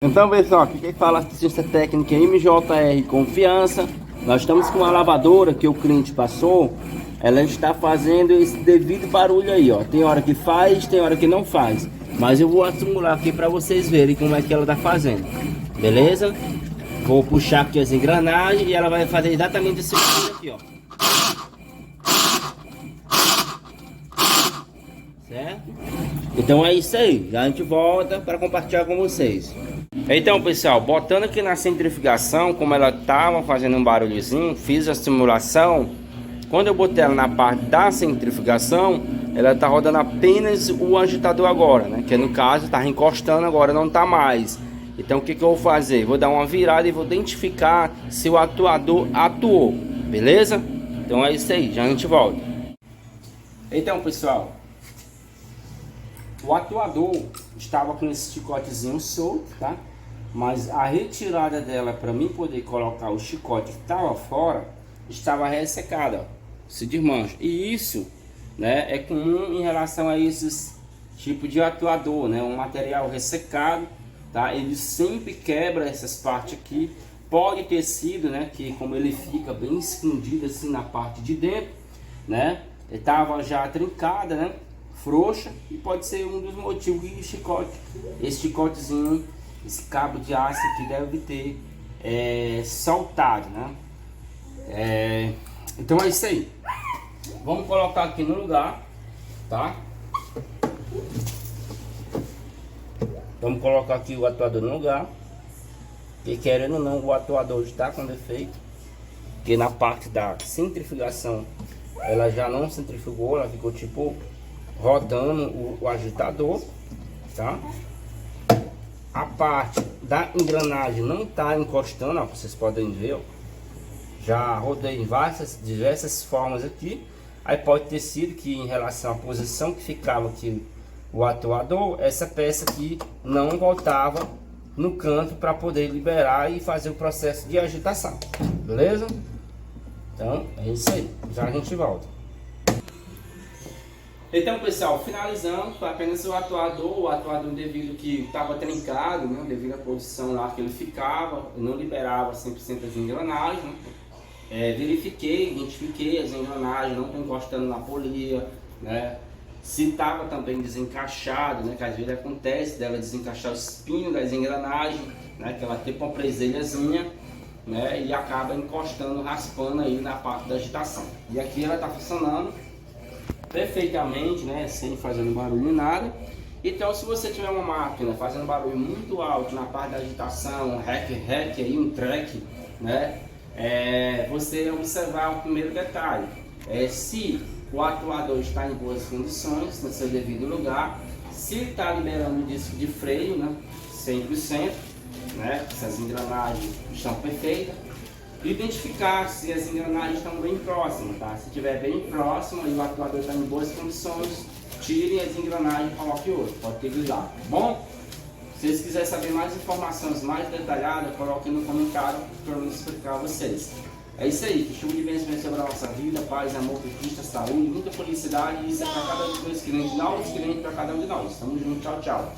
Então, pessoal, aqui quem fala assistência técnica é MJR Confiança. Nós estamos com uma lavadora que o cliente passou. Ela está fazendo esse devido barulho aí, ó. Tem hora que faz, tem hora que não faz. Mas eu vou simular aqui para vocês verem como é que ela está fazendo. Beleza? Vou puxar aqui as engrenagens e ela vai fazer exatamente esse barulho aqui, ó. Certo? Então é isso aí. Já a gente volta para compartilhar com vocês. Então, pessoal, botando aqui na centrifugação, como ela estava fazendo um barulhozinho, fiz a simulação. Quando eu botei ela na parte da centrifugação, ela está rodando apenas o agitador agora, né? Que no caso está encostando agora, não está mais. Então o que eu vou fazer? Vou dar uma virada e vou identificar se o atuador atuou, beleza? Então é isso aí, já a gente volta. Então, pessoal, o atuador estava com esse chicotezinho solto, tá? Mas a retirada dela para mim poder colocar o chicote que estava fora estava ressecada, ó, se desmancha. E isso, né, é comum em relação a esses tipos de atuador, né? Um material ressecado, tá? Ele sempre quebra essas partes aqui. Pode ter sido, né, que como ele fica bem escondido assim na parte de dentro, né? Ele estava já trincada, né? Frouxa, e pode ser um dos motivos que o chicote, esse chicotezinho, esse cabo de aço aqui deve ter saltado, né? Então é isso aí. Vamos colocar aqui no lugar, tá? Vamos colocar aqui o atuador no lugar. E querendo ou não, o atuador está com defeito, porque na parte da centrifugação ela já não centrifugou, ela ficou tipo rodando o agitador, tá? A parte da engrenagem não está encostando, ó, vocês podem ver, ó. Já rodei em diversas formas aqui. Aí pode ter sido que em relação à posição que ficava aqui o atuador, essa peça aqui não voltava no canto para poder liberar e fazer o processo de agitação, beleza? Então é isso aí, já a gente volta. Então, pessoal, finalizando, foi apenas o atuador devido que estava trincado, né, devido à posição lá que ele ficava, não liberava 100% as engrenagens, né? Verifiquei, identifiquei as engrenagens, não estão encostando na polia, né? Se estava também desencaixado, né, que às vezes acontece dela desencaixar o espinho das engrenagens, né, que ela tem uma presilhazinha, né, e acaba encostando, raspando aí na parte da agitação. E aqui ela está funcionando perfeitamente, né, sem fazendo barulho nem nada. Então, se você tiver uma máquina fazendo barulho muito alto na parte da agitação, um rec aí, um track, né, você observar o primeiro detalhe, se o atuador está em boas condições, no seu devido lugar, se está liberando o disco de freio, né, 100%, né, se as engrenagens estão perfeitas. Identificar se as engrenagens estão bem próximas, tá? Se estiver bem próximo e o atuador está em boas condições, tirem as engrenagens e coloquem outro, pode ter grudado, tá bom? Se vocês quiserem saber mais informações mais detalhadas, coloquem no comentário para eu explicar a vocês. É isso aí, que chuva de bênçãos sobre a nossa vida, paz, amor, conquista, saúde, muita felicidade, e isso é para cada um dos meus clientes, novos clientes para cada um de nós. Tamo junto, tchau, tchau.